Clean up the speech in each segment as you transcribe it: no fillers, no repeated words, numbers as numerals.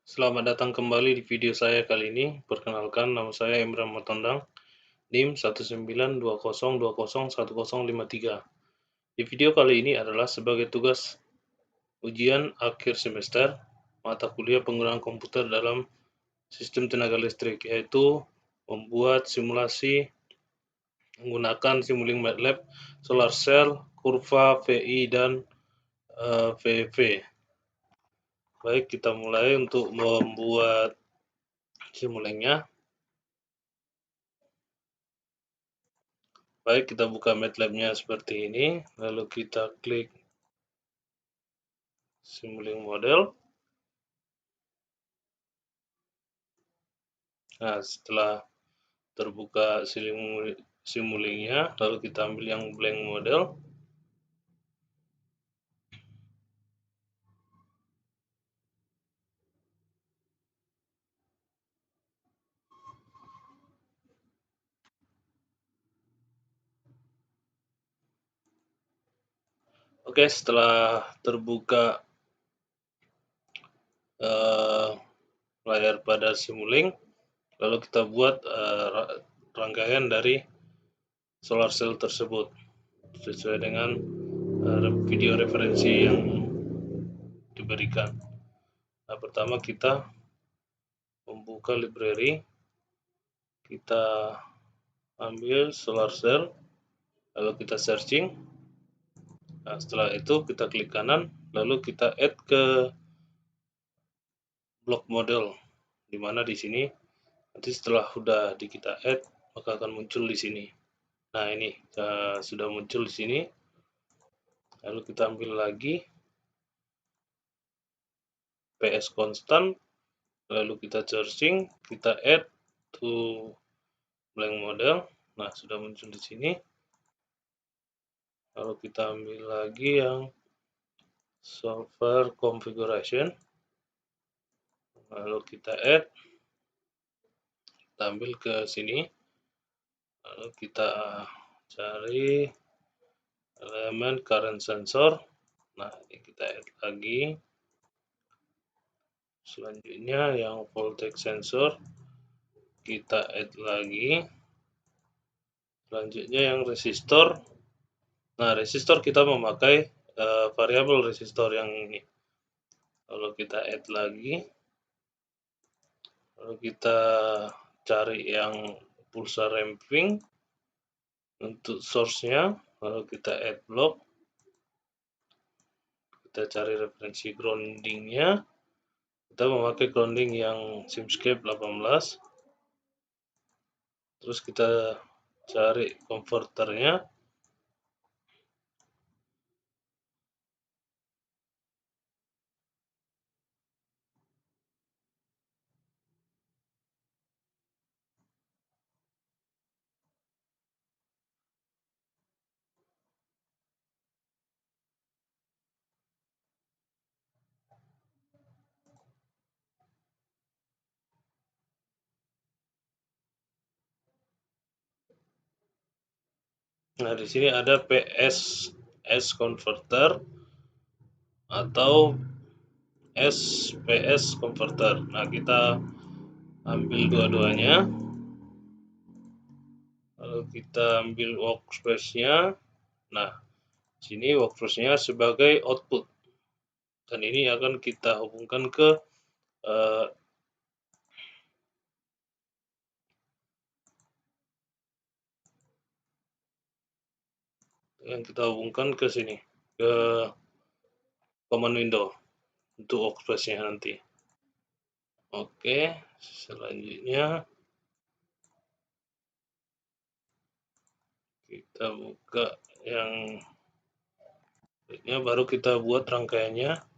Selamat datang kembali di video saya kali ini. Perkenalkan, nama saya Imran Matondang, NIM 19202010053. Di video kali ini adalah sebagai tugas ujian akhir semester mata kuliah penggunaan komputer dalam sistem tenaga listrik, yaitu membuat simulasi menggunakan Simulink MATLAB, Solar Cell, kurva, VI, dan VV. Baik, kita mulai untuk membuat Simulink-nya. Baik, kita buka MATLAB-nya seperti ini, lalu kita klik Simulink Model. Nah, setelah terbuka Simulink-nya, lalu kita ambil yang blank model. Oke, setelah terbuka layar pada Simulink, lalu kita buat rangkaian dari solar cell tersebut sesuai dengan video referensi yang diberikan. Nah, pertama kita membuka library, kita ambil solar cell, lalu kita searching. Nah, setelah itu kita klik kanan, lalu kita add ke block model, di mana di sini nanti setelah sudah kita add maka akan muncul di sini. Nah, ini sudah muncul di sini. Lalu kita ambil lagi PS constant, lalu kita searching, kita add to blank model. Nah, sudah muncul di sini. Lalu kita ambil lagi yang solver configuration, lalu kita add, kita ambil ke sini, lalu kita cari elemen current sensor. Nah, ini kita add lagi. Selanjutnya yang voltage sensor kita add lagi. Selanjutnya yang resistor. Nah, resistor kita memakai variabel resistor yang ini. Lalu kita add lagi. Lalu kita cari yang pulsar ramping untuk source-nya. Lalu kita add block. Kita cari referensi grounding-nya. Kita memakai grounding yang Simscape 18. Terus kita cari konverternya. Nah, di sini ada PSS converter atau SPS converter. Nah, kita ambil dua-duanya. Lalu kita ambil workspace-nya. Nah, sini workspace-nya sebagai output. Dan ini akan kita hubungkan ke yang kita hubungkan ke sini, ke command window untuk workspace-nya nanti. Oke, selanjutnya kita buka yang ini, baru kita buat rangkaiannya.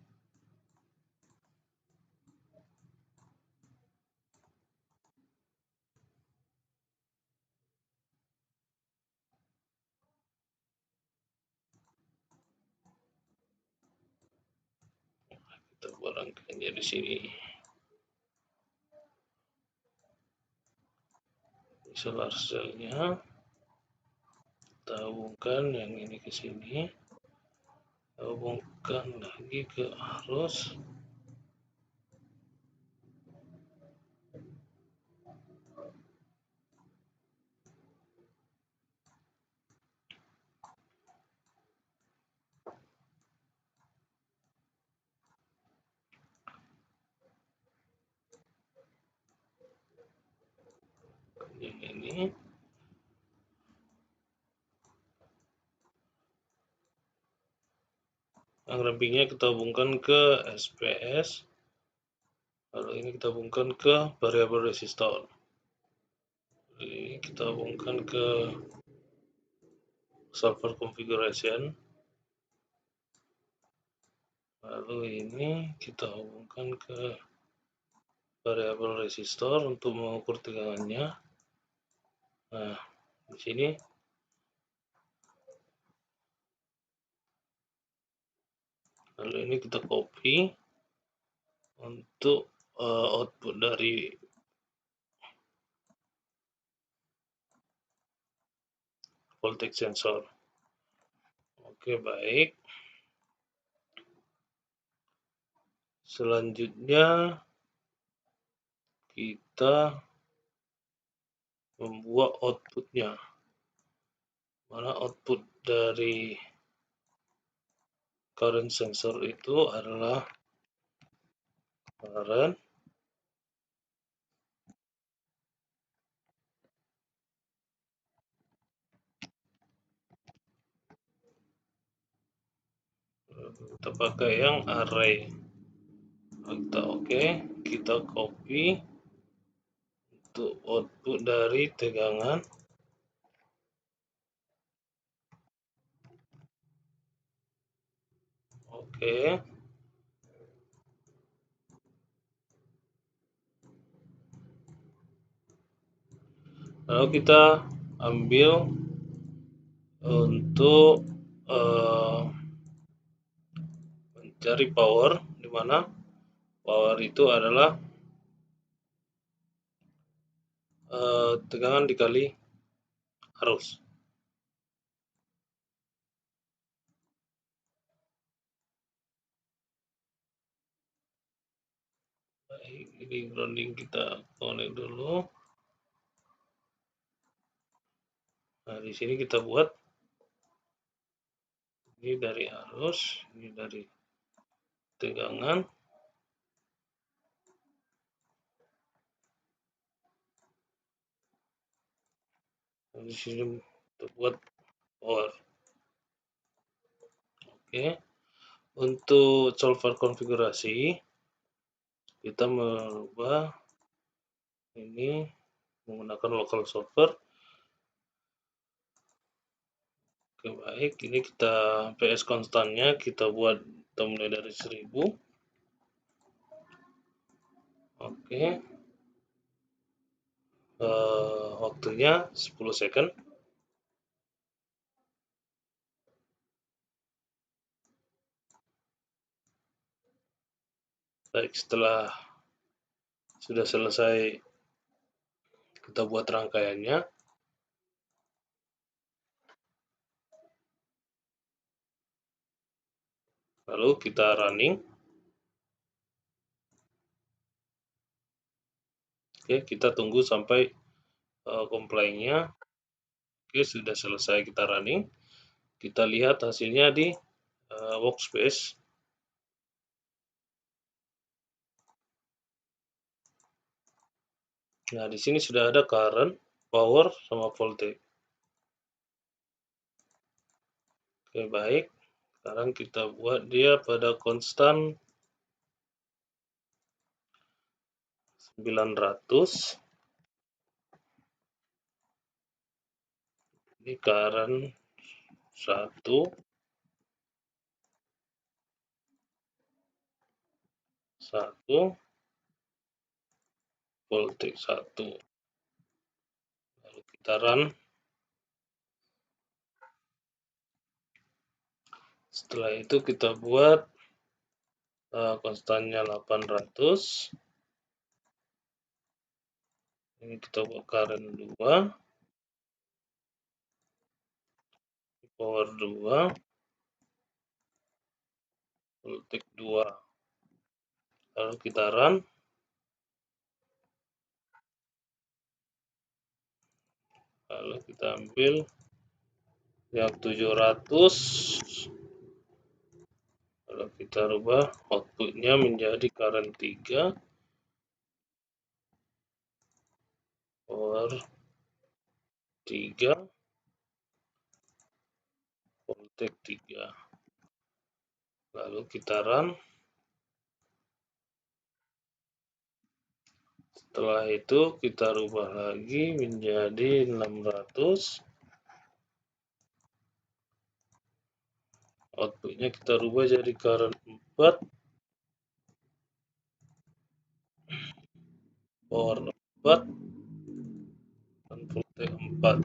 Kita buat rangkaiannya di sini. Solar cell-nya kita hubungkan yang ini ke sini, hubungkan lagi ke arus. ini. Yang rampingnya kita hubungkan ke SPS. Lalu ini kita hubungkan ke variable resistor. Ini kita hubungkan ke solver configuration. Lalu ini kita hubungkan ke variable resistor untuk mengukur tegangannya. Nah, di sini lalu ini kita copy untuk output dari voltage sensor. Oke, baik. Selanjutnya kita membuat outputnya. Mana output dari current sensor itu adalah current kita pakai yang array. Kita oke, kita copy untuk output dari tegangan. Oke. Lalu kita ambil untuk mencari power, di mana power itu adalah tegangan dikali arus. Baik, ini grounding kita connect dulu. Nah, di sini kita buat ini dari arus, ini dari tegangan. Di sini kita buat power. Oke. Untuk solver konfigurasi kita merubah ini menggunakan local solver. Oke, baik, ini kita PS konstannya kita buat, kita mulai dari 1000. Oke, waktunya 10 second. Baik, setelah sudah selesai kita buat rangkaiannya, lalu kita running. Oke, kita tunggu sampai comply-nya. Oke, sudah selesai kita running. Kita lihat hasilnya di workspace. Nah, di sini sudah ada current, power, sama voltage. Oke, baik. Sekarang kita buat dia pada konstan 900. Ini current 1, 1, voltage 1. Lalu kita run. Setelah itu kita buat konstannya 800. Ini kita buat current 2, power 2, voltage 2. Lalu kita run. Lalu kita ambil yang 700. Lalu kita rubah outputnya menjadi current 3, power 3, voltage 3. Lalu kita run. Setelah itu kita rubah lagi menjadi 600. Outputnya kita rubah jadi current 4, power 4, dan voltage 4.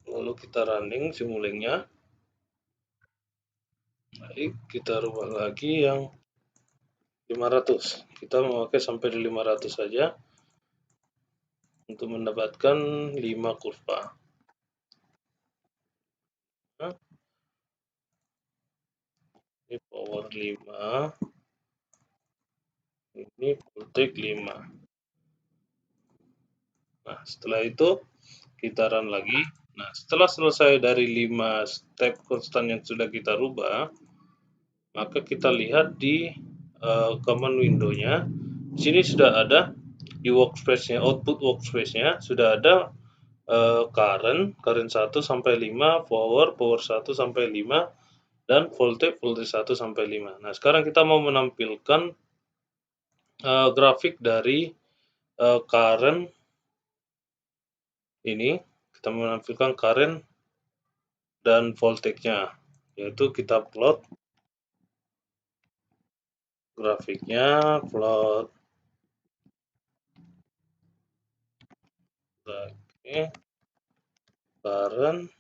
Lalu kita running simulingnya. Baik, kita rubah lagi yang 500. Kita memakai sampai di 500 saja untuk mendapatkan 5 kurva. Nah, ini power 5, ini voltage 5. Nah, setelah itu kita run lagi. Nah, setelah selesai dari 5 step konstan yang sudah kita rubah, maka kita lihat di command window-nya. Di sini sudah ada di workspace-nya, output workspace-nya sudah ada current 1 sampai 5, power 1 sampai 5, dan voltage 1 sampai 5. Nah, sekarang kita mau menampilkan grafik dari current ini. Kita menampilkan current dan voltage-nya, yaitu kita plot grafiknya, plot grafik current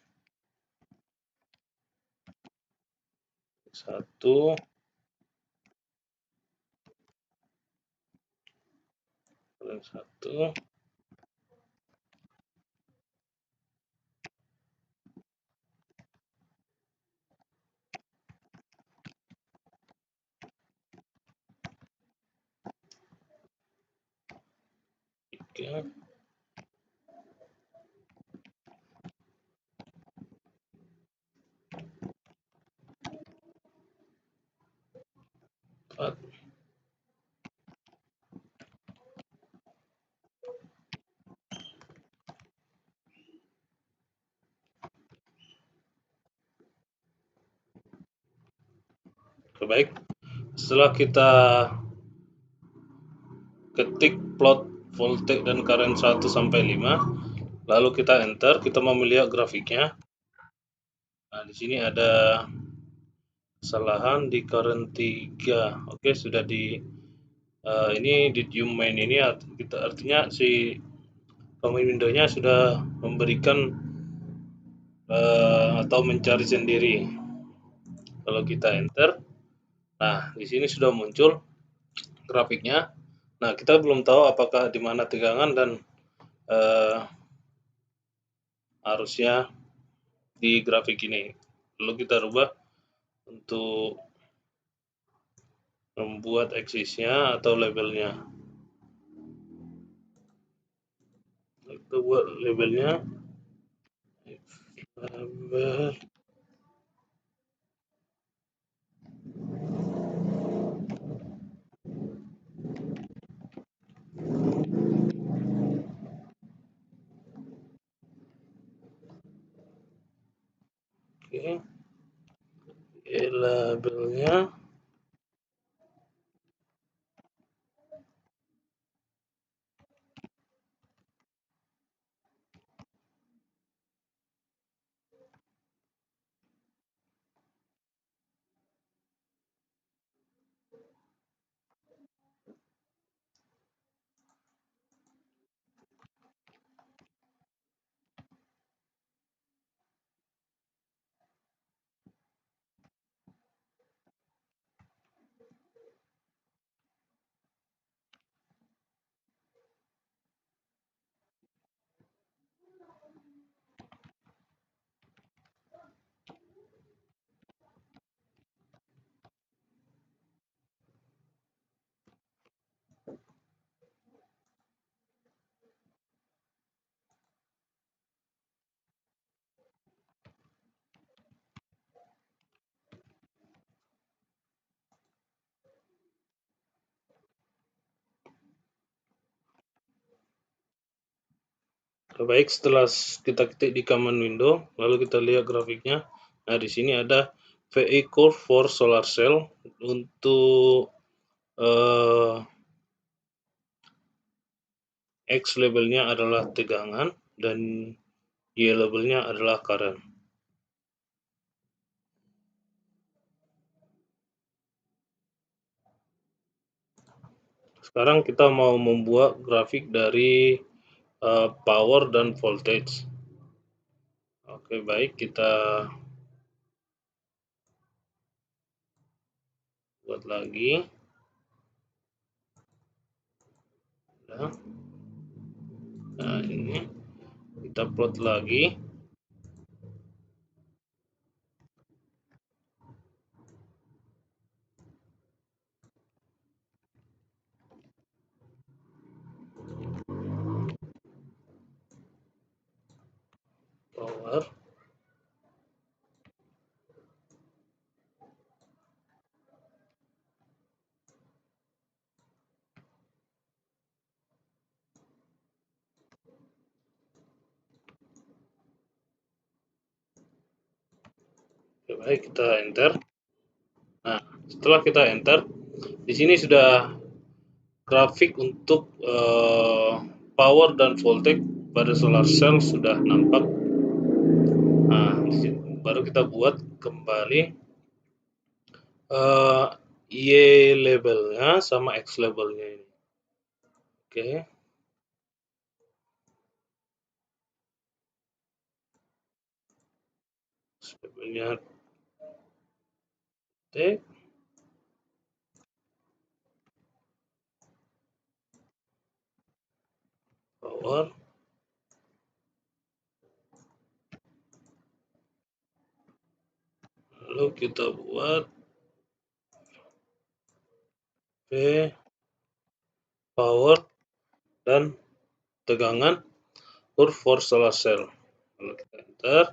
1, current 1, tiga, 4. Baik, setelah kita ketik plot voltage dan current 1 sampai 5, lalu kita enter, kita mau melihat grafiknya. Nah, di sini ada kesalahan di current 3. Oke, sudah di ini di main ini artinya si command window-nya sudah memberikan atau mencari sendiri. Kalau kita enter, nah di sini sudah muncul grafiknya. Nah, kita belum tahu apakah di mana tegangan dan arusnya di grafik ini. Lalu kita rubah untuk membuat aksisnya atau labelnya. Kita buat labelnya label oke. Labelnya Baik, setelah kita ketik di command window, lalu kita lihat grafiknya. Nah, di sini ada VI curve for solar cell. Untuk X labelnya adalah tegangan dan Y labelnya adalah current. Sekarang kita mau membuat grafik dari power dan voltage. Oke, baik, kita buat lagi. Nah, ini kita plot lagi. Power. Oke, baik, kita enter. Nah, setelah kita enter, di sini sudah grafik untuk power dan voltage pada solar cell sudah nampak. Nah, baru kita buat kembali Y labelnya sama X labelnya ini. Oke. Labelnya T. Power. Lalu kita buat P power dan tegangan curve for solar cell. Lalu kita enter.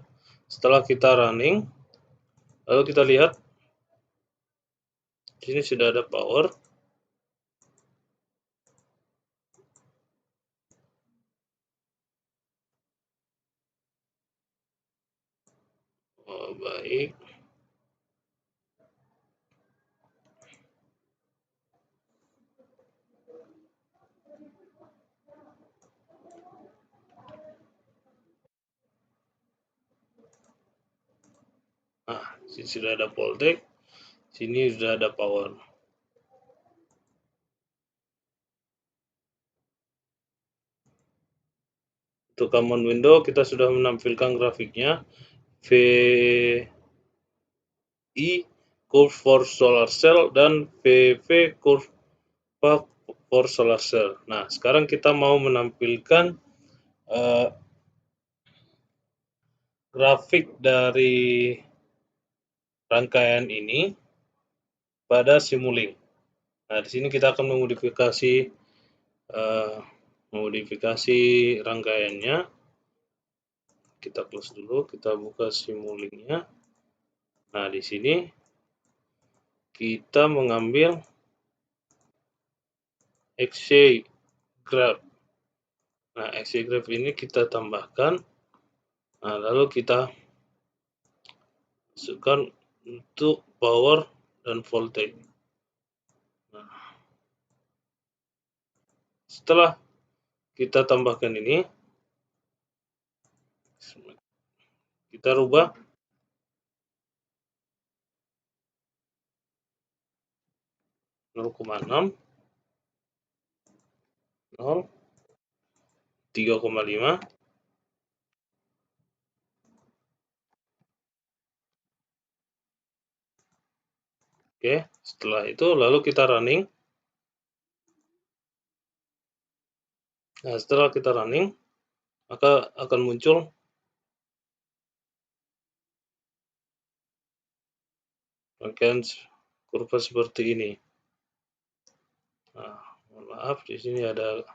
Setelah kita running, lalu kita lihat di sini sudah ada power. Oh, baik. Nah, sini sudah ada voltage, sini sudah ada power. Untuk command window kita sudah menampilkan grafiknya. VI curve for solar cell dan PV curve for solar cell. Nah, sekarang kita mau menampilkan grafik dari rangkaian ini pada Simulink. Nah, di sini kita akan modifikasi rangkaiannya. Kita close dulu, kita buka Simulinknya. Nah, di sini kita mengambil XY graph. Nah, XY graph ini kita tambahkan. Nah, lalu kita masukkan untuk power dan voltage. Nah, setelah kita tambahkan ini, kita rubah nol koma enam, 0, 3,5. Oke, setelah itu lalu kita running. Nah, setelah kita running, maka akan muncul rangkaian kurva seperti ini. Nah, mohon maaf, di sini ada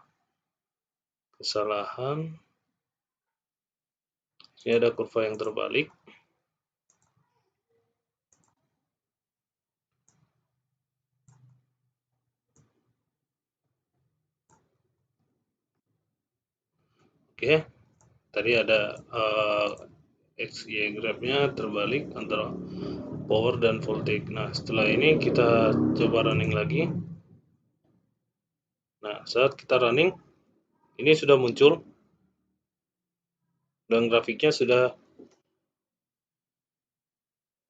kesalahan. Ini ada kurva yang terbalik. Oke. tadi ada XY graph-nya terbalik antara power dan voltage. Nah, setelah ini kita coba running lagi. Nah, saat kita running, ini sudah muncul dan grafiknya sudah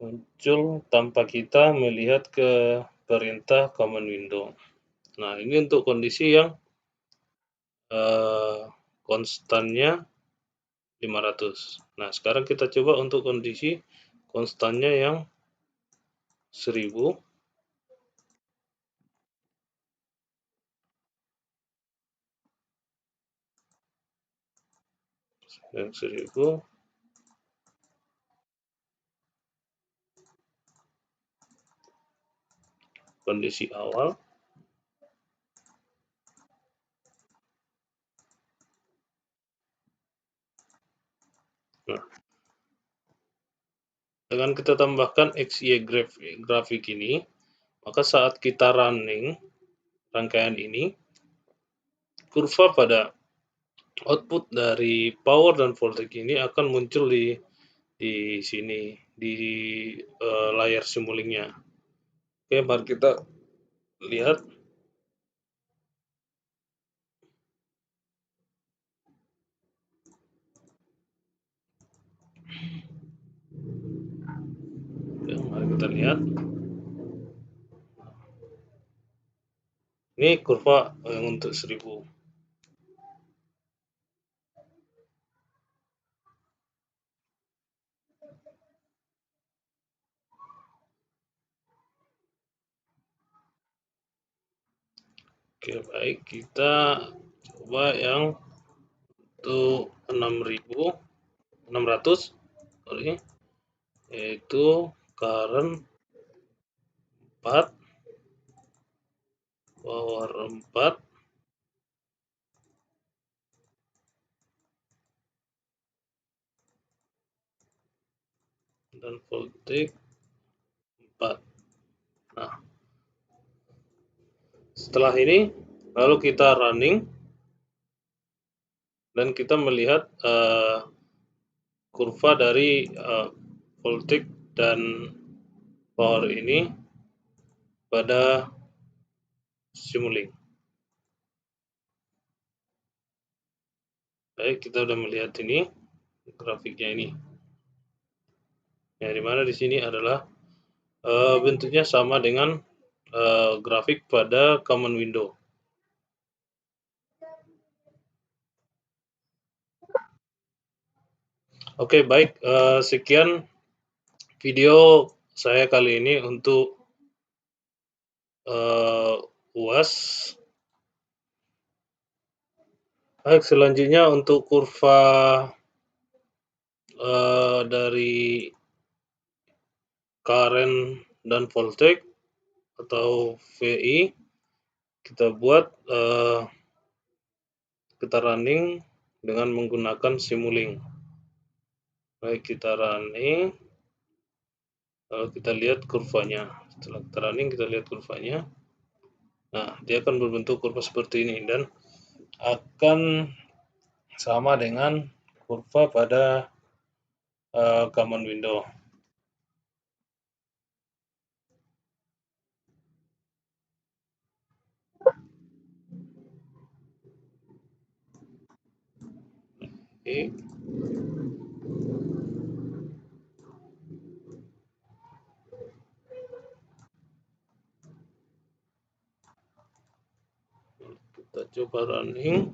muncul tanpa kita melihat ke perintah command window. Nah, ini untuk kondisi yang konstannya 500. Nah, sekarang kita coba untuk kondisi konstannya yang 1000. Yang 1000. Kondisi awal. Nah, dengan kita tambahkan XY grafik ini, maka saat kita running rangkaian ini, kurva pada output dari power dan voltage ini akan muncul di sini di layar simulingnya. Oke, mari kita lihat. Oke, mari kita lihat. Ini kurva yang untuk 1000. Oke, baik, kita coba yang untuk 600, sorry, yaitu current 4, power 4, dan voltage 4. Nah, setelah ini lalu kita running dan kita melihat kurva dari voltage dan power ini pada Simulink. Baik, kita sudah melihat ini grafiknya ini. Yang dimana di sini adalah bentuknya sama dengan grafik pada command window. Oke, baik, sekian video saya kali ini untuk UAS. Baik, selanjutnya untuk kurva dari current dan voltage atau VI kita buat kita running dengan menggunakan Simulink. Baik, kita running, lalu kita lihat kurvanya. Setelah kita running, kita lihat kurvanya. Nah, dia akan berbentuk kurva seperti ini dan akan sama dengan kurva pada command window. Oke. Kita coba running.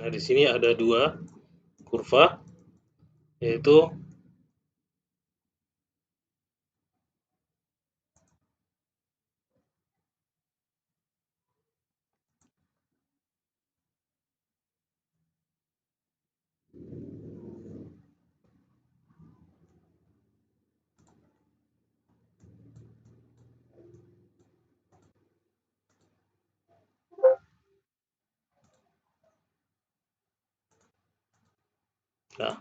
Nah, di sini ada dua kurva, yaitu Nah,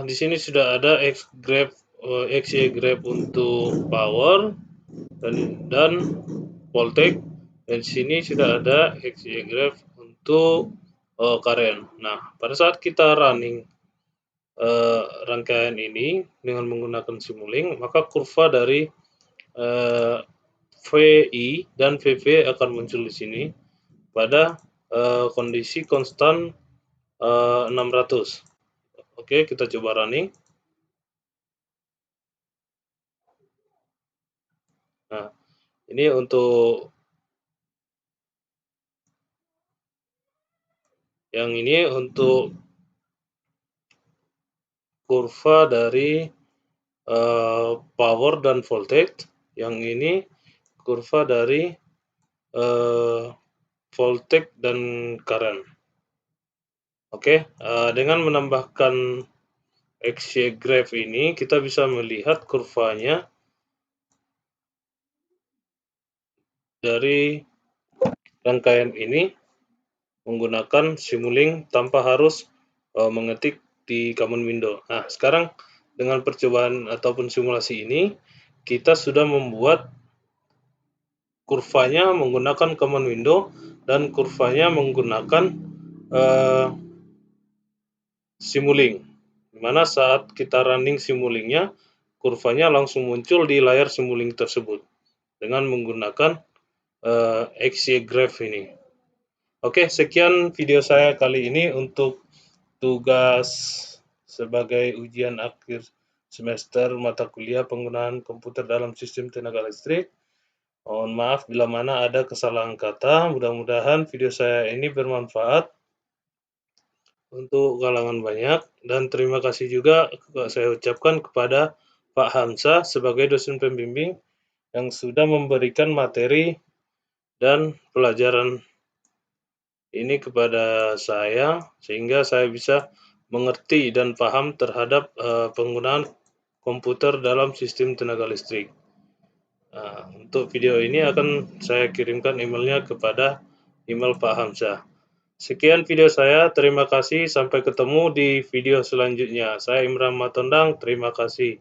di sini sudah ada XY graph untuk power dan voltage, dan di sini sudah ada XY graph untuk current. Nah, pada saat kita running rangkaian ini dengan menggunakan Simulink, maka kurva dari VI dan VV akan muncul di sini pada kondisi konstan 600. Oke, kita coba running. Nah, ini untuk yang ini untuk kurva dari power dan voltage. Yang ini kurva dari voltage dan current. Oke, dengan menambahkan XY graph ini kita bisa melihat kurvanya dari rangkaian ini menggunakan Simulink tanpa harus mengetik di command window. Nah, sekarang dengan percobaan ataupun simulasi ini kita sudah membuat kurvanya menggunakan command window dan kurvanya menggunakan Simulink, dimana saat kita running Simulink-nya, kurvanya langsung muncul di layar Simulink tersebut dengan menggunakan XY graph ini. Oke, sekian video saya kali ini untuk tugas sebagai ujian akhir semester mata kuliah penggunaan komputer dalam sistem tenaga listrik. Mohon maaf bila mana ada kesalahan kata. Mudah-mudahan video saya ini bermanfaat untuk kalangan banyak, dan terima kasih juga saya ucapkan kepada Pak Hamzah sebagai dosen pembimbing yang sudah memberikan materi dan pelajaran ini kepada saya sehingga saya bisa mengerti dan paham terhadap penggunaan komputer dalam sistem tenaga listrik. Untuk video ini akan saya kirimkan emailnya kepada email Pak Hamzah. Sekian video saya, terima kasih, sampai ketemu di video selanjutnya. Saya Imran Matondang, terima kasih.